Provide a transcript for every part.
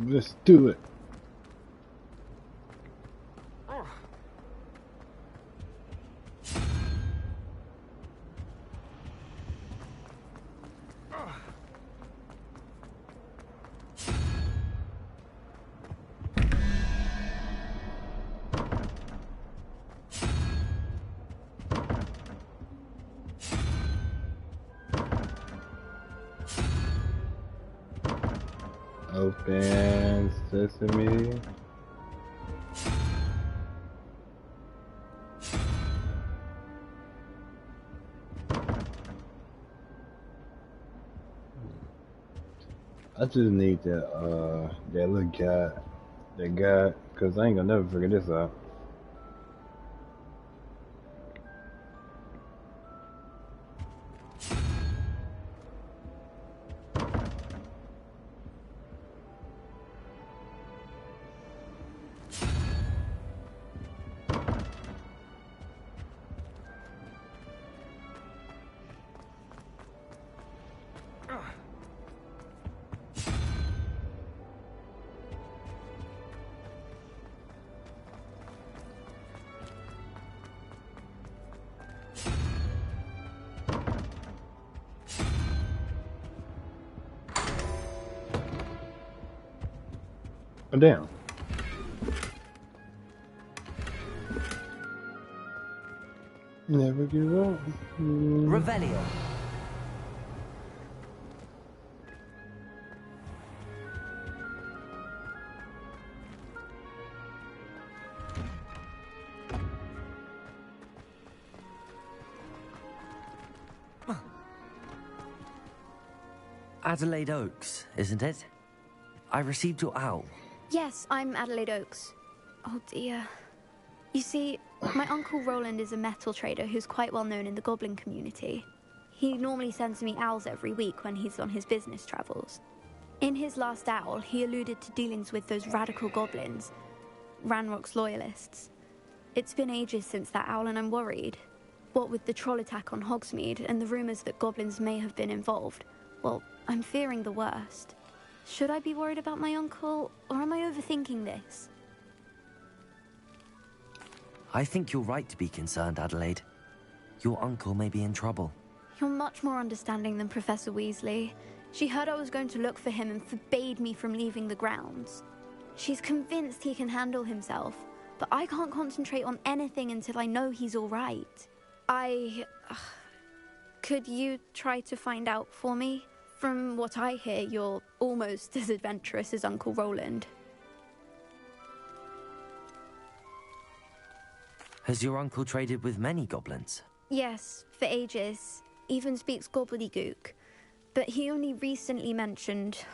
Let's do it. Open sesame. I just need that little guy, cause I ain't gonna never figure this out. Oh, damn. Never give up. Revelio. Adelaide Oaks, isn't it? I received your owl. Yes, I'm Adelaide Oaks. Oh dear. You see, my Uncle Roland is a metal trader who's quite well known in the goblin community. He normally sends me owls every week when he's on his business travels. In his last owl, he alluded to dealings with those radical goblins, Ranrock's loyalists. It's been ages since that owl and I'm worried. What with the troll attack on Hogsmeade and the rumours that goblins may have been involved, well, I'm fearing the worst. Should I be worried about my uncle, or am I overthinking this? I think you're right to be concerned, Adelaide. Your uncle may be in trouble. You're much more understanding than Professor Weasley. She heard I was going to look for him and forbade me from leaving the grounds. She's convinced he can handle himself, but I can't concentrate on anything until I know he's all right. Could you try to find out for me? From what I hear, you're almost as adventurous as Uncle Roland. Has your uncle traded with many goblins? Yes, for ages. Even speaks gobbledygook. But he only recently mentioned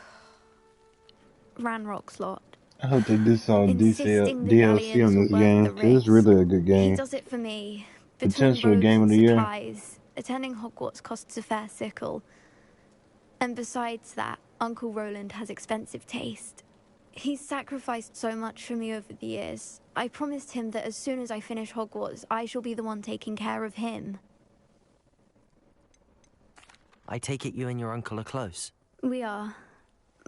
Ranrock's lot. I hope they do some Insisting the DLC on galleons this were game. worth the 'Cause it's really a good He game. does it for me. Potential Between game of roads the and year. supplies, attending Hogwarts costs a fair sickle. And besides that, Uncle Roland has expensive taste. He's sacrificed so much for me over the years. I promised him that as soon as I finish Hogwarts, I shall be the one taking care of him. I take it you and your uncle are close. We are.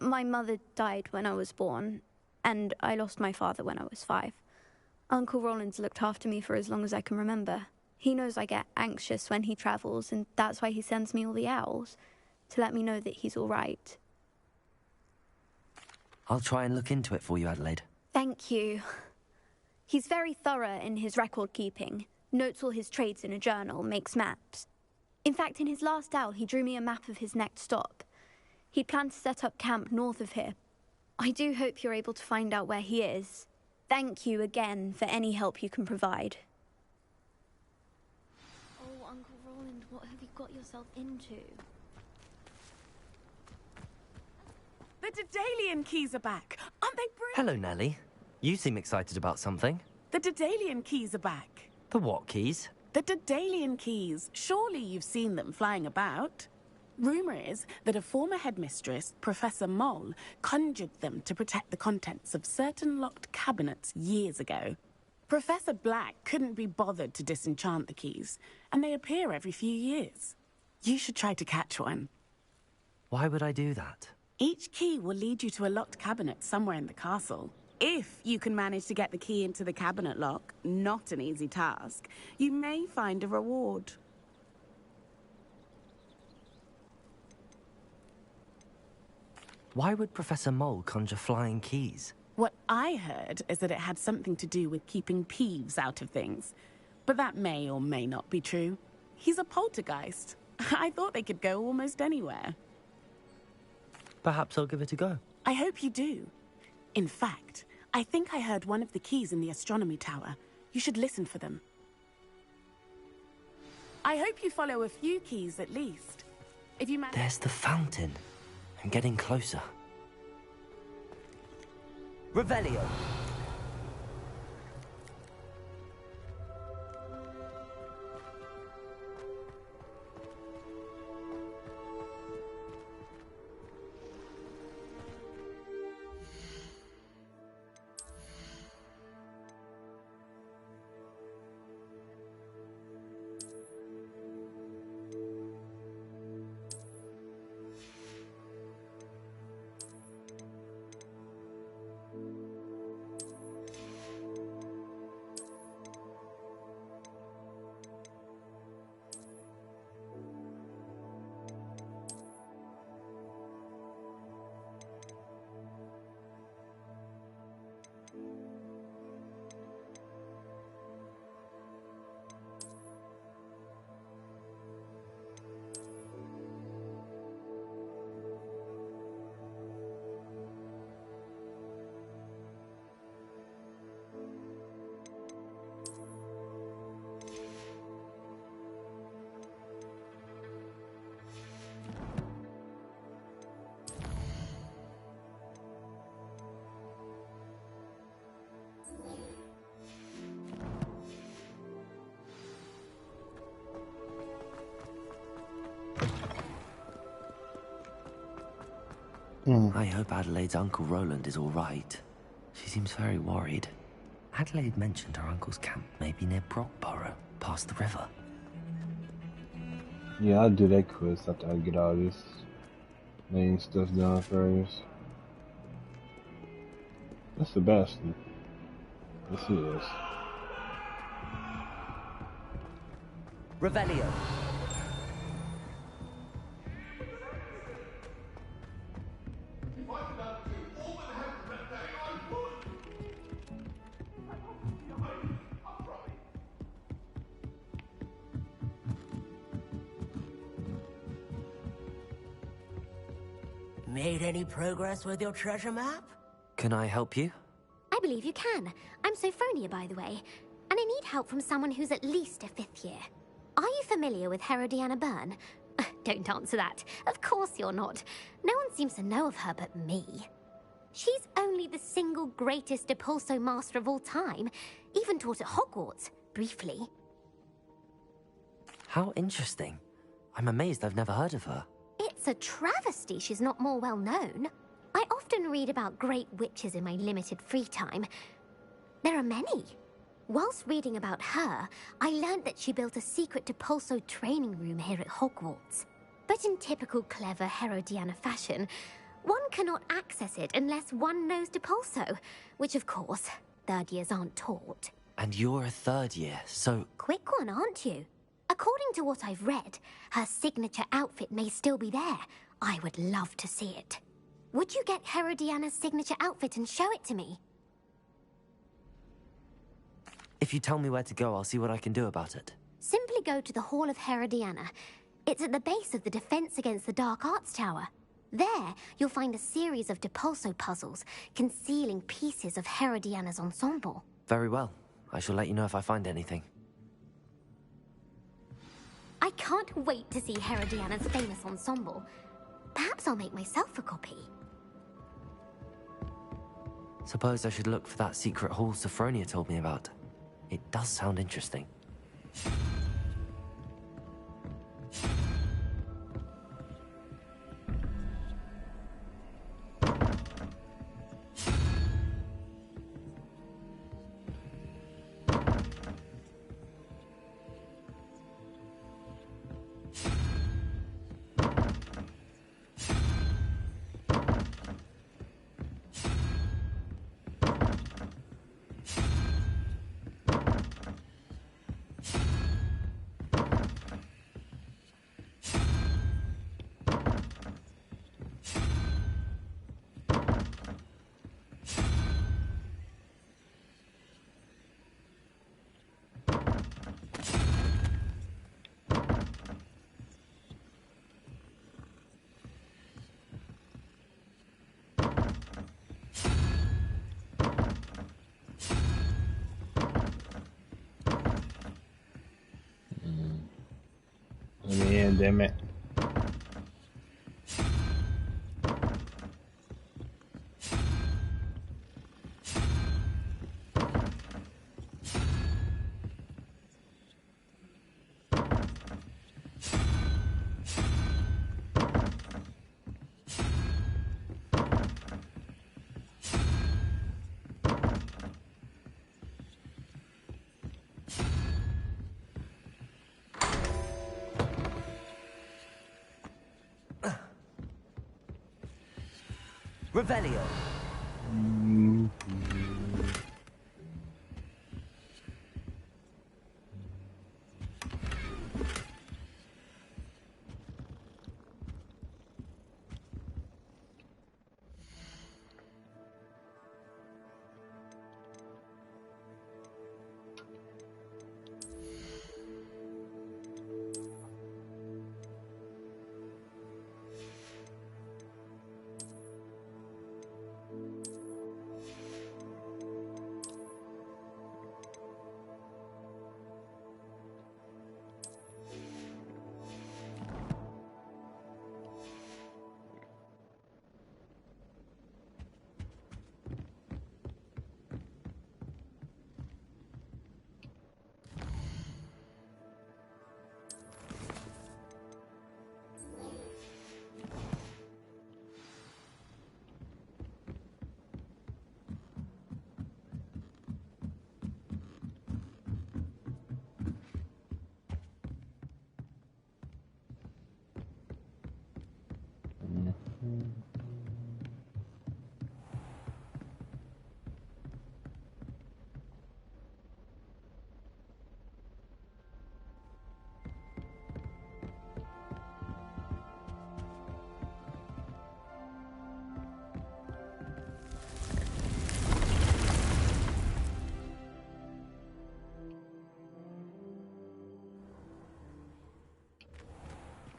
My mother died when I was born, and I lost my father when I was 5. Uncle Roland's looked after me for as long as I can remember. He knows I get anxious when he travels, and that's why he sends me all the owls, to let me know that he's all right. I'll try and look into it for you, Adelaide. Thank you. He's very thorough in his record keeping, notes all his trades in a journal, makes maps. In fact, in his last owl, he drew me a map of his next stop. He'd planned to set up camp north of here. I do hope you're able to find out where he is. Thank you again for any help you can provide. Oh, Uncle Roland, what have you got yourself into? The Daedalian keys are back. Aren't they brilliant? Hello, Nellie. You seem excited about something. The Daedalian keys are back. The what keys? The Daedalian keys. Surely you've seen them flying about. Rumour is that a former headmistress, Professor Moll, conjured them to protect the contents of certain locked cabinets years ago. Professor Black couldn't be bothered to disenchant the keys, and they appear every few years. You should try to catch one. Why would I do that? Each key will lead you to a locked cabinet somewhere in the castle. If you can manage to get the key into the cabinet lock, not an easy task, you may find a reward. Why would Professor Mole conjure flying keys? What I heard is that it had something to do with keeping Peeves out of things. But that may or may not be true. He's a poltergeist. I thought they could go almost anywhere. Perhaps I'll give it a go. I hope you do. In fact, I think I heard one of the keys in the astronomy tower. You should listen for them. I hope you follow a few keys at least. If you manage... There's the fountain. I'm getting closer. Revelio! I hope Adelaide's Uncle Roland is all right. She seems very worried. Adelaide mentioned her uncle's camp may be near Brockborough, past the river. Yeah, I'll do that quiz after I get all this main stuff done first. That's Sebastian. Yes, he is. Revelio! Made any progress with your treasure map? Can I help you? I believe you can. I'm Sophronia, by the way, and I need help from someone who's at least a 5th year. Are you familiar with Herodiana Byrne? Don't answer that. Of course you're not. No one seems to know of her but me. She's only the single greatest Depulso master of all time. Even taught at Hogwarts, briefly. How interesting. I'm amazed I've never heard of her. It's a travesty she's not more well known. I often read about great witches in my limited free time. There are many. Whilst reading about her, I learned that she built a secret Depulso training room here at Hogwarts. But in typical clever Herodiana fashion, one cannot access it unless one knows Depulso, which of course, 3rd years aren't taught. And you're a 3rd year, so... Quick one, aren't you? According to what I've read, her signature outfit may still be there. I would love to see it. Would you get Herodiana's signature outfit and show it to me? If you tell me where to go, I'll see what I can do about it. Simply go to the Hall of Herodiana. It's at the base of the Defense Against the Dark Arts Tower. There, you'll find a series of Depulso puzzles concealing pieces of Herodiana's ensemble. Very well. I shall let you know if I find anything. I can't wait to see Herodiana's famous ensemble. Perhaps I'll make myself a copy. Suppose I should look for that secret hall Sophronia told me about. It does sound interesting. again, damn it. Revelio.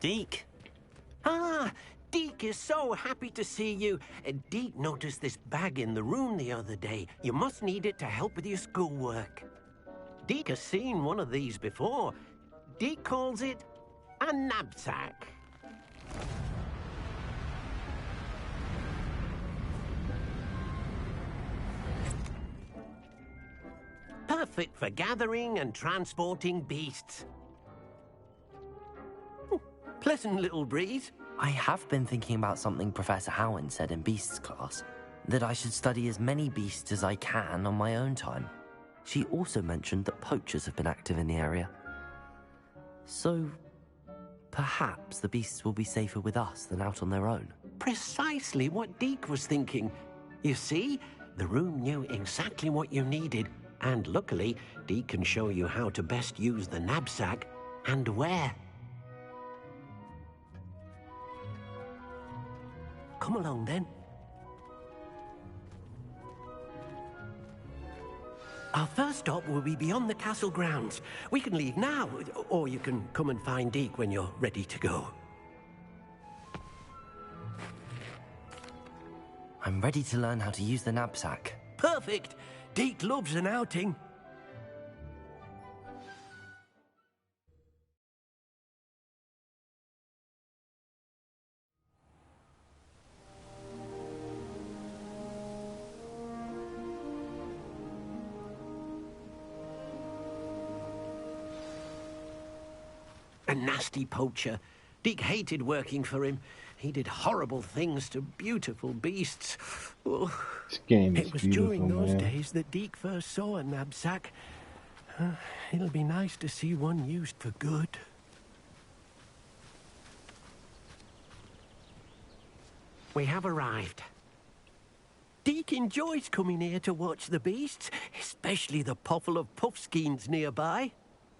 Deke. Ah, Deke is so happy to see you. Deke noticed this bag in the room the other day. You must need it to help with your schoolwork. Deke has seen one of these before. Deke calls it a knapsack. Perfect for gathering and transporting beasts. Pleasant little breeze. I have been thinking about something Professor Howin said in Beasts class, that I should study as many beasts as I can on my own time. She also mentioned that poachers have been active in the area. So, perhaps the beasts will be safer with us than out on their own. Precisely what Deke was thinking. You see, the room knew exactly what you needed, and luckily, Deke can show you how to best use the knapsack and where. Come along, then. Our first stop will be beyond the castle grounds. We can leave now, or you can come and find Deke when you're ready to go. I'm ready to learn how to use the knapsack. Perfect! Deke loves an outing. A nasty poacher. Deke hated working for him. He did horrible things to beautiful beasts. Oh. This game is It was beautiful, during those man. days that Deke first saw a knapsack. It'll be nice to see one used for good. We have arrived. Deke enjoys coming here to watch the beasts, especially the potful of puffskeins nearby.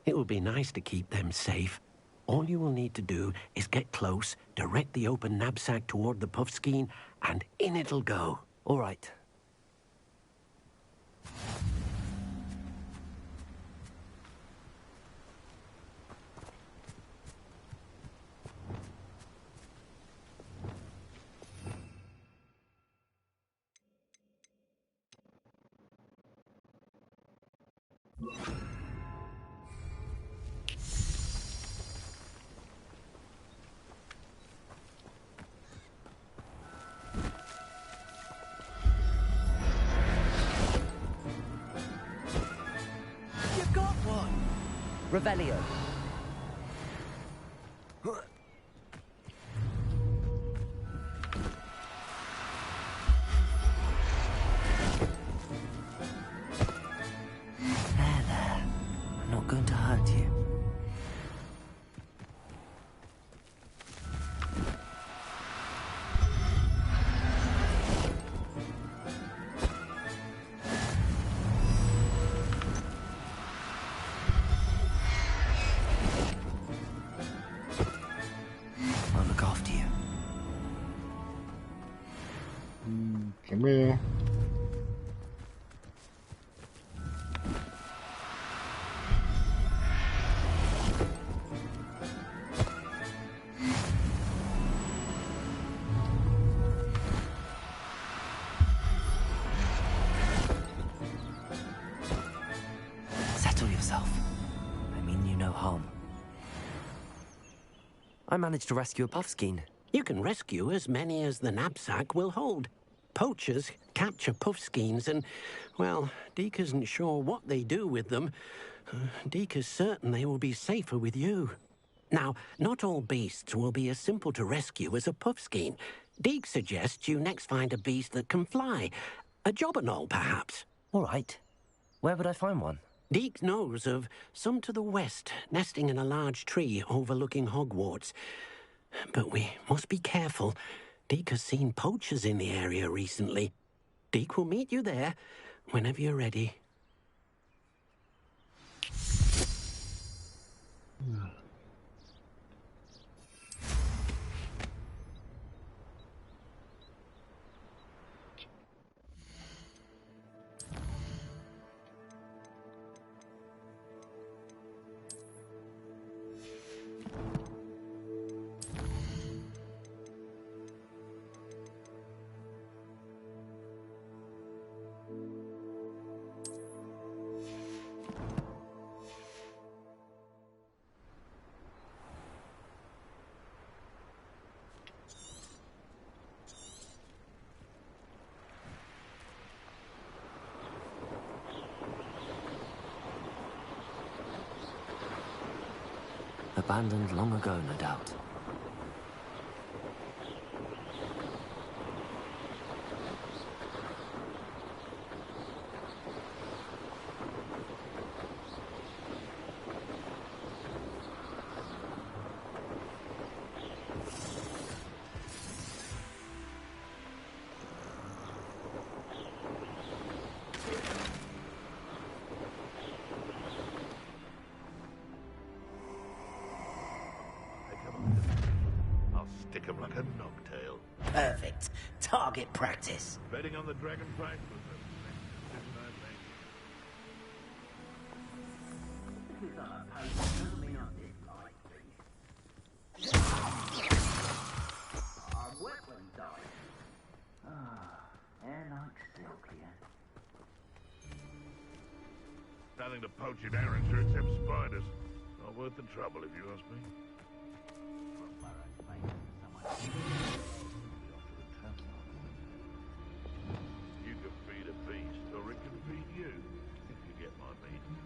It will be nice to keep them safe. All you will need to do is get close, direct the open knapsack toward the puffskein, and in it'll go. All right. Revelio. There. I'm not going to hurt you. I'll look after you. Come here. Settle yourself. I mean you no harm. I managed to rescue a puffskein. You can rescue as many as the knapsack will hold. Poachers capture puffskeins and, well, Deke isn't sure what they do with them. Deke is certain they will be safer with you. Now, not all beasts will be as simple to rescue as a puffskein. Deke suggests you next find a beast that can fly. A jobberknoll, perhaps. All right. Where would I find one? Deke knows of some to the west, nesting in a large tree overlooking Hogwarts. But we must be careful. Deke has seen poachers in the area recently. Deke will meet you there whenever you're ready. Abandoned long ago, no doubt. I'll stick him like a knocktail. Perfect. Target practice. Betting on the dragon fight was the best decision I've made. Nothing to poach in Arranger except spiders. Not worth the trouble, if you ask me. You can feed a beast, or it can feed you, if you get my meaning.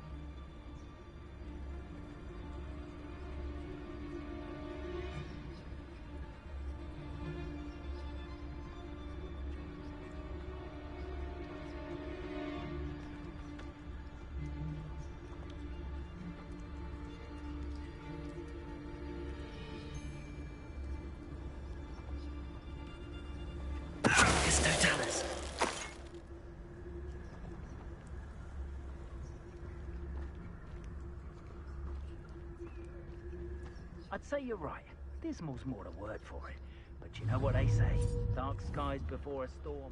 I'd say you're right. Dismal's more the word for it. But you know what they say. Dark skies before a storm.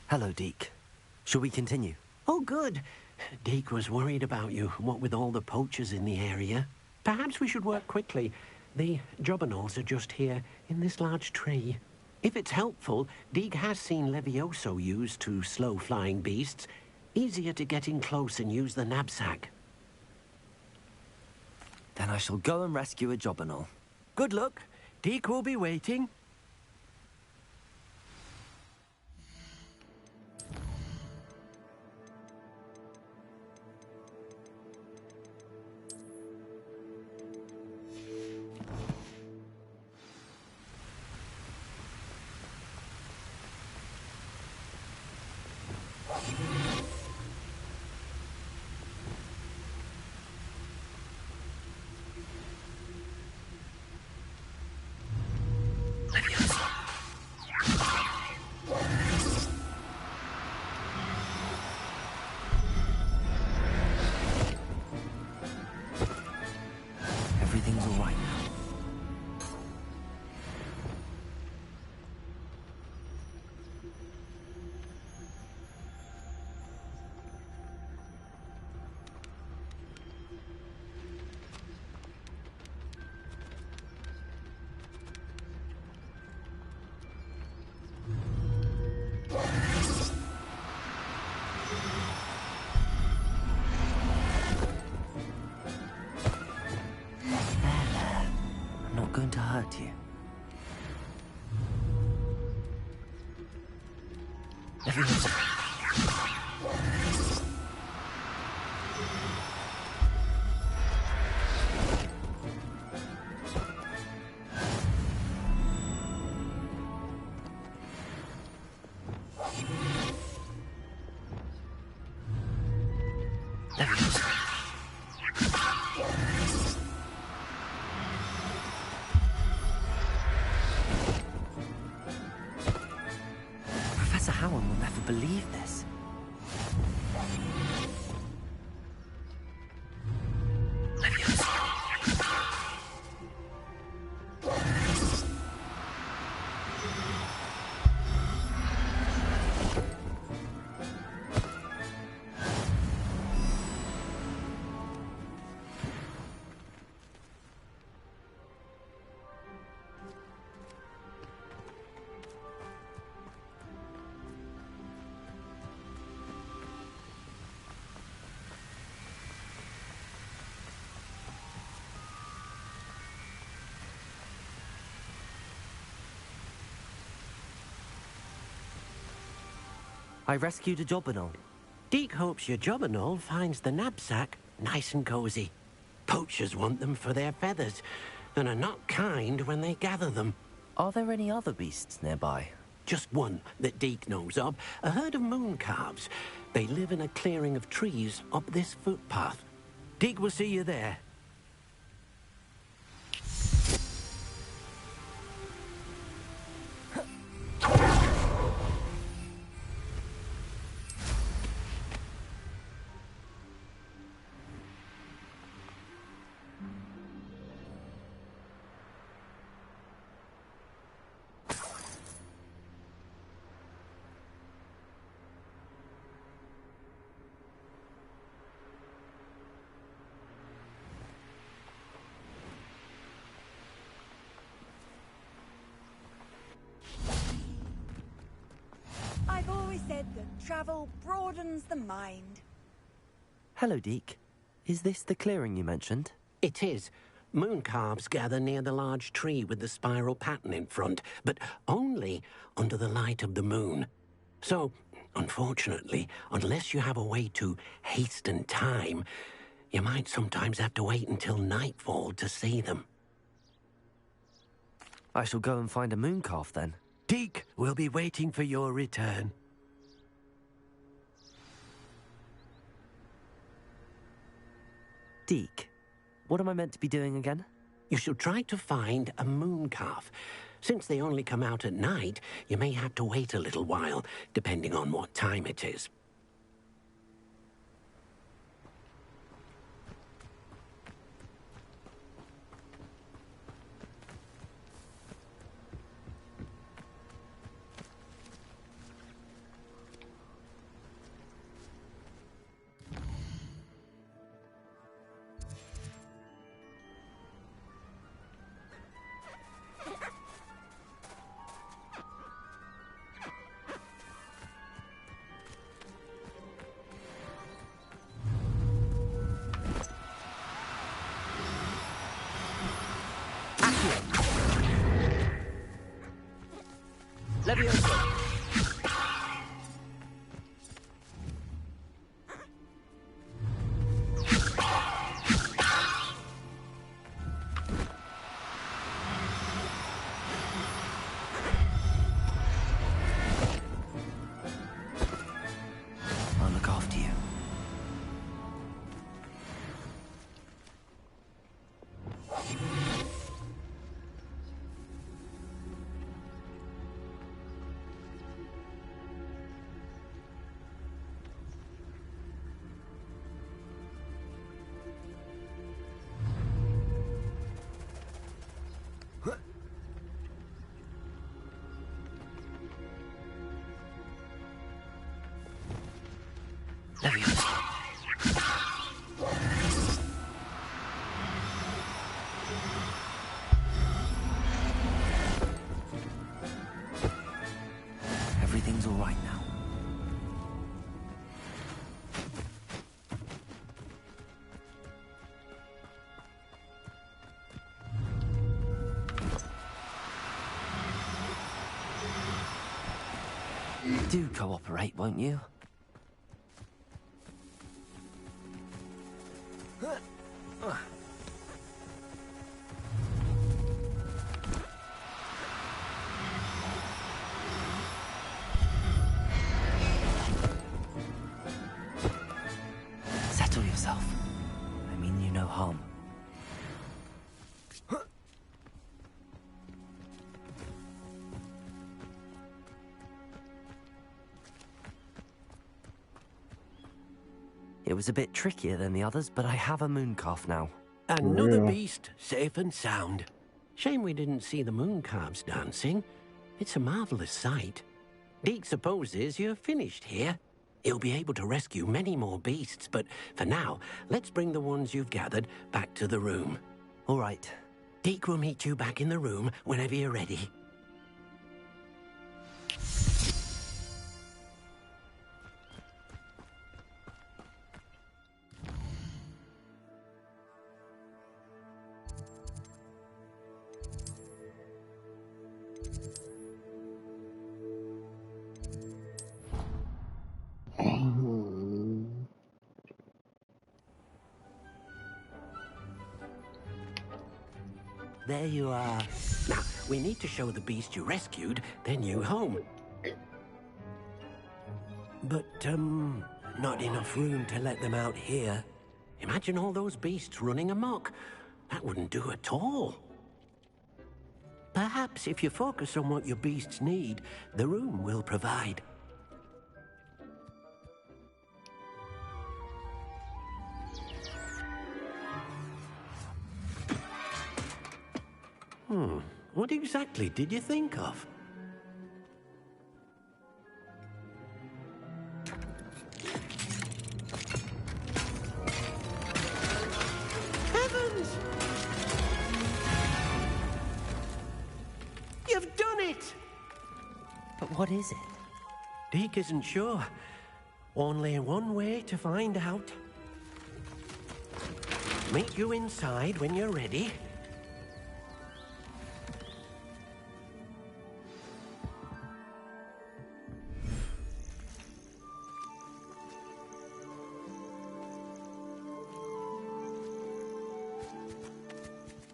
Hello, Deke. Shall we continue? Oh, good. Deke was worried about you, what with all the poachers in the area. Perhaps we should work quickly. The jobberknolls are just here, in this large tree. If it's helpful, Deeg has seen Levioso used to slow flying beasts. Easier to get in close and use the knapsack. Then I shall go and rescue a jobberknoll. Good luck. Deeg will be waiting. Everything's all right now. I'm not going to hurt you. Everyone's... Professor Howard will never believe this. I rescued a jobberknoll. Deeg hopes your jobberknoll finds the knapsack nice and cozy. Poachers want them for their feathers, and are not kind when they gather them. Are there any other beasts nearby? Just one that Deeg knows of, a herd of moon calves. They live in a clearing of trees up this footpath. Deeg will see you there. I've always said that travel broadens the mind. Hello, Deek. Is this the clearing you mentioned? It is. Moon calves gather near the large tree with the spiral pattern in front, but only under the light of the moon. So, unfortunately, unless you have a way to hasten time, you might sometimes have to wait until nightfall to see them. I shall go and find a moon calf then. Deek will be waiting for your return. Deek, what am I meant to be doing again? You should try to find a moon calf. Since they only come out at night, you may have to wait a little while, depending on what time it is. Leviosa. Everything's all right now. Do cooperate, won't you? Settle yourself. I mean you no harm. It was a bit trickier than the others, but I have a moon calf now. Another Yeah. beast, safe and sound. Shame we didn't see the moon calves dancing. It's a marvelous sight. Deke supposes you're finished here. He'll be able to rescue many more beasts, but for now, let's bring the ones you've gathered back to the room. All right. Deke will meet you back in the room whenever you're ready. There you are. Now, we need to show the beast you rescued their new home. But, not enough room to let them out here. Imagine all those beasts running amok. That wouldn't do at all. Perhaps if you focus on what your beasts need, the room will provide. What exactly did you think of? Heavens! You've done it! But what is it? Deke isn't sure. Only one way to find out. Meet you inside when you're ready.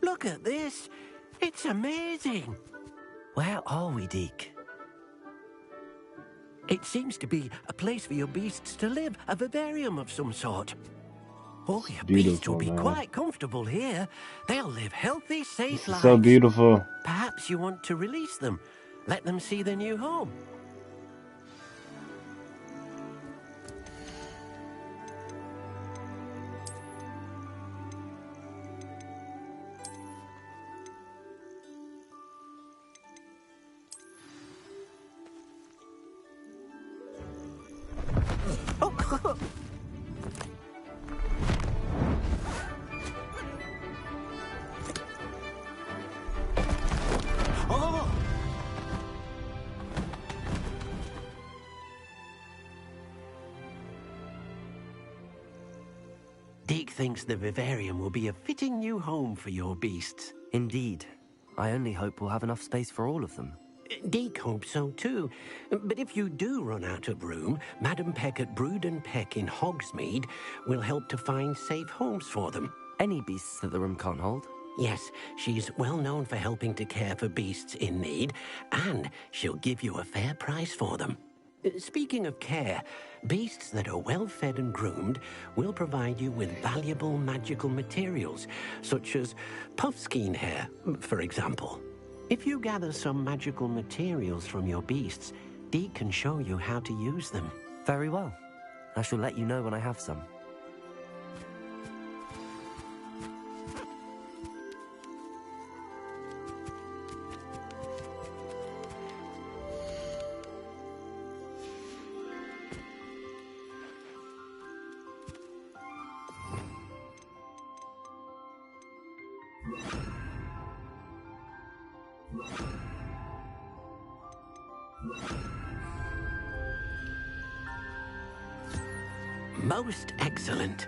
Look at this. It's amazing. Where are we, Deke? It seems to be a place for your beasts to live, a vivarium of some sort. Oh, your beasts will Beautiful, be man. quite comfortable here. They'll live healthy, safe This is lives. so beautiful. Perhaps you want to release them. Let them see their new home. Oh! Deke thinks the vivarium will be a fitting new home for your beasts. Indeed. I only hope we'll have enough space for all of them. Deke hopes so too. But if you do run out of room, Madam Peck at Brood and Peck in Hogsmeade will help to find safe homes for them. Any beasts that the room can't hold? Yes, she's well known for helping to care for beasts in need, and she'll give you a fair price for them. Speaking of care, beasts that are well fed and groomed will provide you with valuable magical materials, such as puffskein hair, for example. If you gather some magical materials from your beasts, Deke can show you how to use them. Very well. I shall let you know when I have some. Most excellent.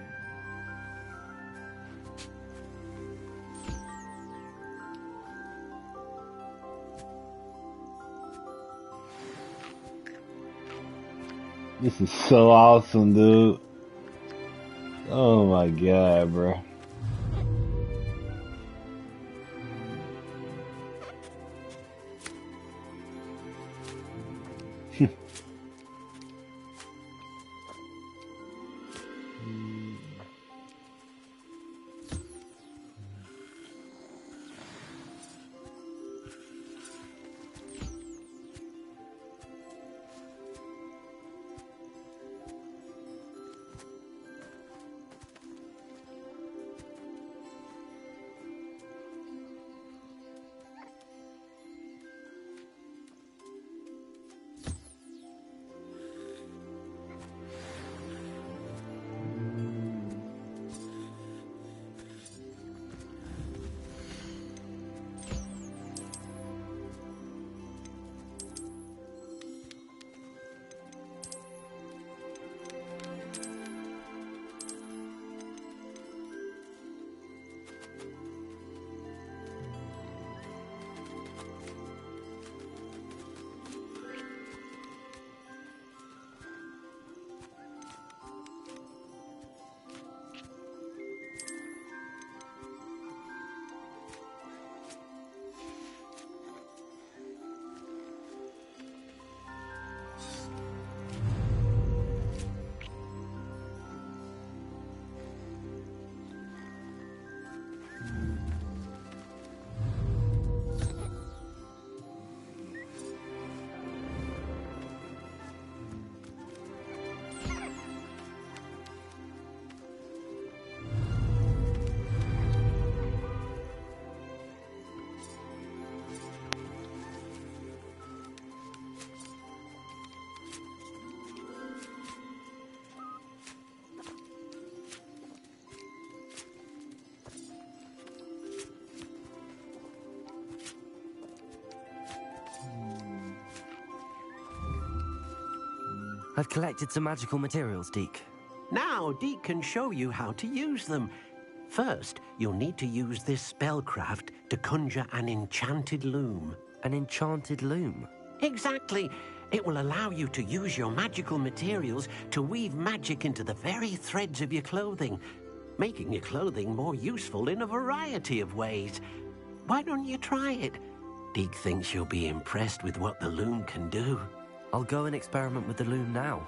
This is so awesome, dude. Oh my god, bro. I've collected some magical materials, Deke. Now, Deke can show you how to use them. First, you'll need to use this spellcraft to conjure an enchanted loom. An enchanted loom? Exactly. It will allow you to use your magical materials to weave magic into the very threads of your clothing, making your clothing more useful in a variety of ways. Why don't you try it? Deke thinks you'll be impressed with what the loom can do. I'll go and experiment with the loom now.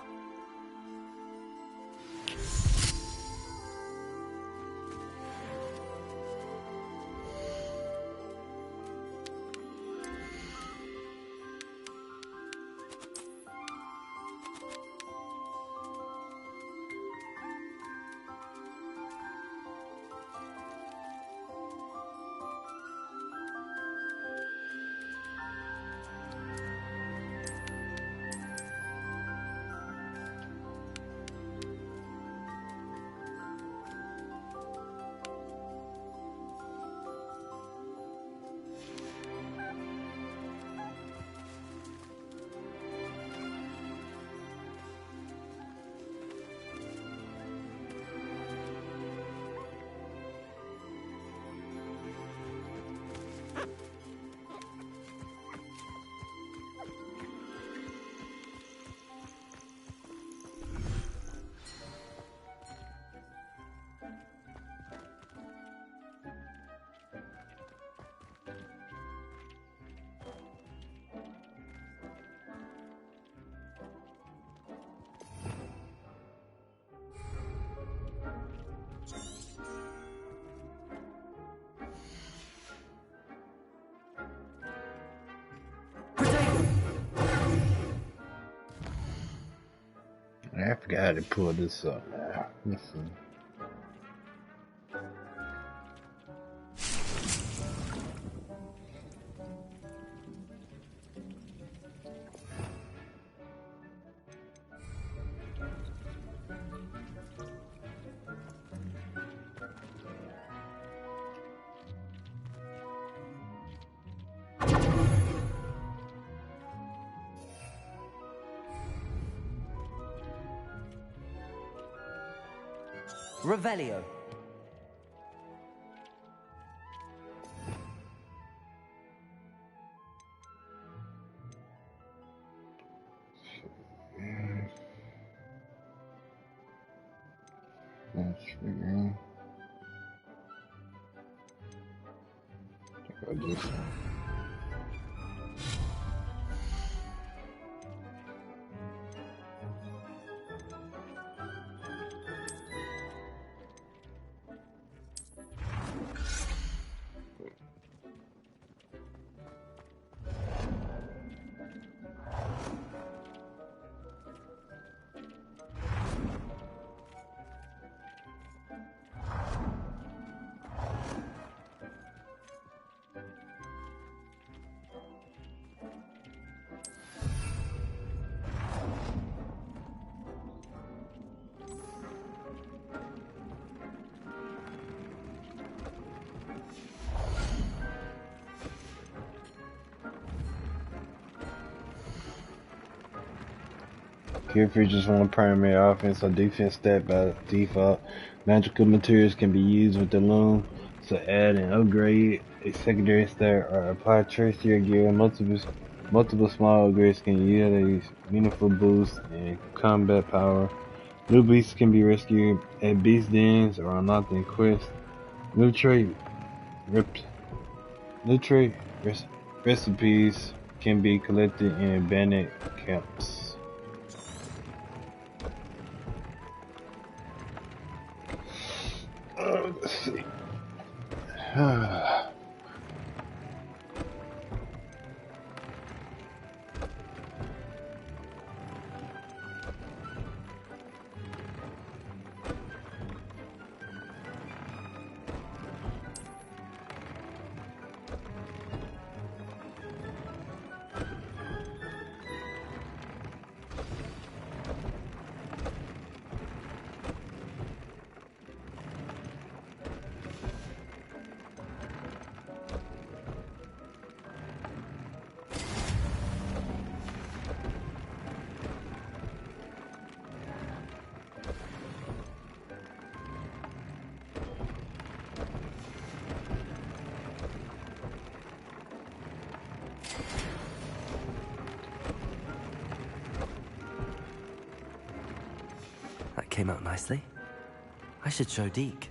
I forgot how to pull this up now. Let's see. Revelio. That's figuring. Check out this one. Here features one primary offense or defense stat by default. Magical materials can be used with the loom, so add and upgrade a secondary stat or apply traits to your gear. Multiple small upgrades can yield a meaningful boost in combat power. New beasts can be rescued at beast dens or unlocked in quests. New trait recipes can be collected in abandoned camps. Let's see. That came out nicely. I should show Deke.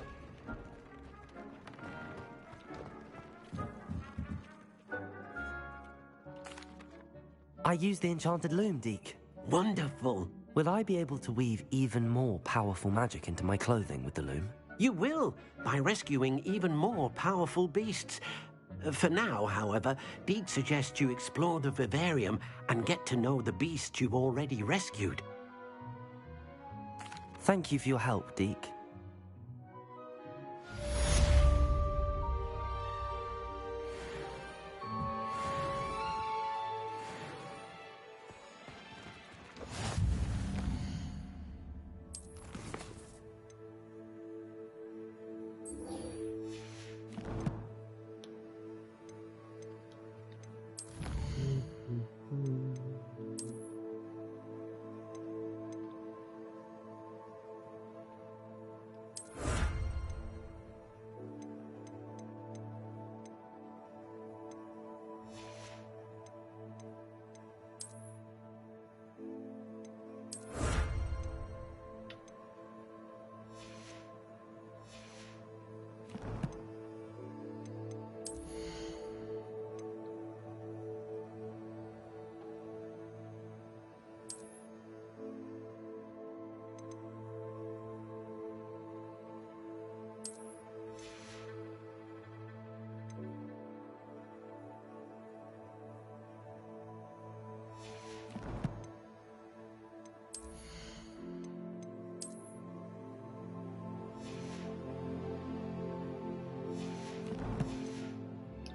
I used the enchanted loom, Deke. Wonderful. Will I be able to weave even more powerful magic into my clothing with the loom? You will, by rescuing even more powerful beasts. For now, however, Deke suggests you explore the vivarium and get to know the beasts you've already rescued. Thank you for your help, Deke.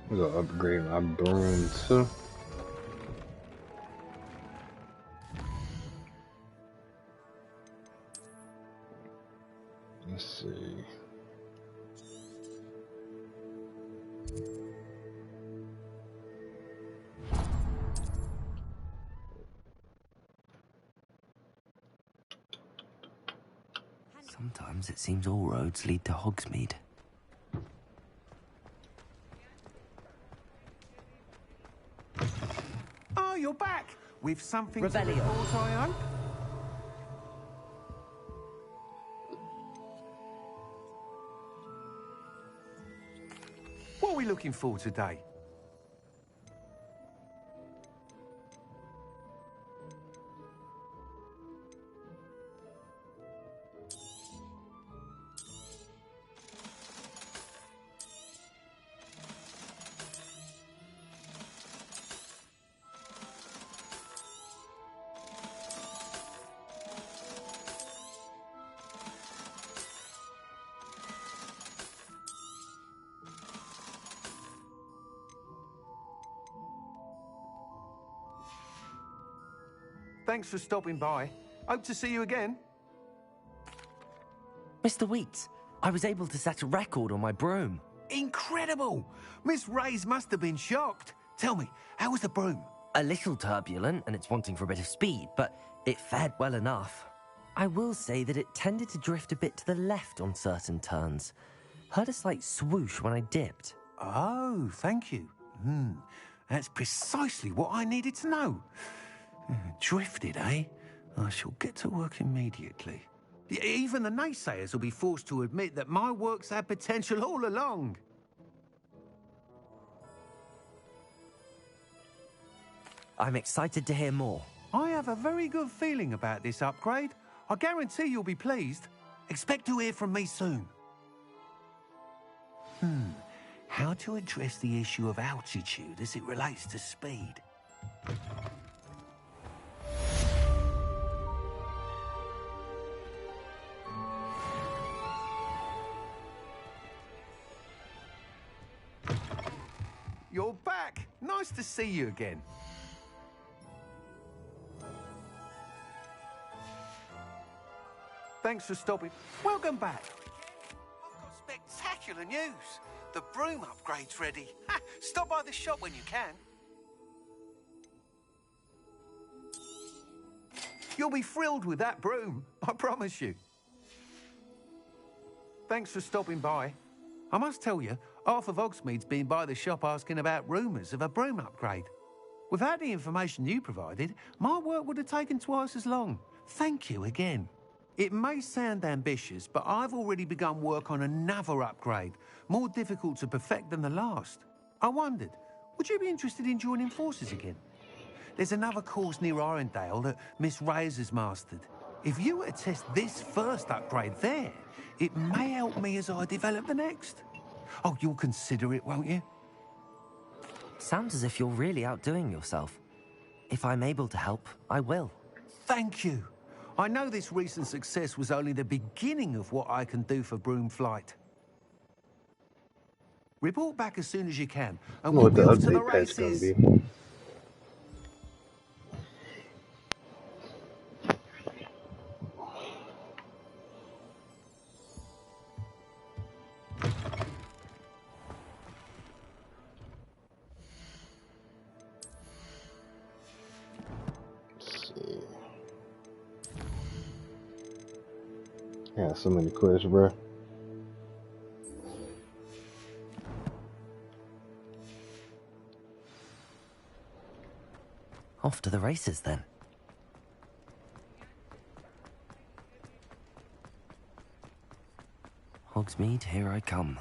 I'm gonna upgrade my broom too. Let's see. Sometimes it seems all roads lead to Hogsmeade. Oh, you're back! With something Revelio. to report, I hope? What are we looking for today? Thanks for stopping by. Hope to see you again. Mr. Weeks, I was able to set a record on my broom. Incredible! Miss Reyes must have been shocked. Tell me, how was the broom? A little turbulent and it's wanting for a bit of speed, but it fared well enough. I will say that it tended to drift a bit to the left on certain turns. Heard a slight swoosh when I dipped. Oh, thank you. That's precisely what I needed to know. Drifted, eh? I shall get to work immediately. Even the naysayers will be forced to admit that my work's had potential all along. I'm excited to hear more. I have a very good feeling about this upgrade. I guarantee you'll be pleased. Expect to hear from me soon. How to address the issue of altitude as it relates to speed? You're back. Nice to see you again. Thanks for stopping. Welcome back. I've got spectacular news. The broom upgrade's ready. Stop by the shop when you can. You'll be thrilled with that broom, I promise you. Thanks for stopping by. I must tell you, half of Hogsmeade's been by the shop asking about rumours of a broom upgrade. Without the information you provided, my work would have taken twice as long. Thank you again. It may sound ambitious, but I've already begun work on another upgrade, more difficult to perfect than the last. I wondered, would you be interested in joining forces again? There's another course near Arendelle that Miss Reyes has mastered. If you were to test this first upgrade there, it may help me as I develop the next. Oh, you'll consider it, won't you? Sounds as if you're really outdoing yourself. If I'm able to help, I will. Thank you. I know this recent success was only the beginning of what I can do for broom flight. Report back as soon as you can, I and know we'll what be the off to the update patch gonna races. be. Let's see. Yeah, so many quests, bro. Off to the races then. Hogsmeade, here I come.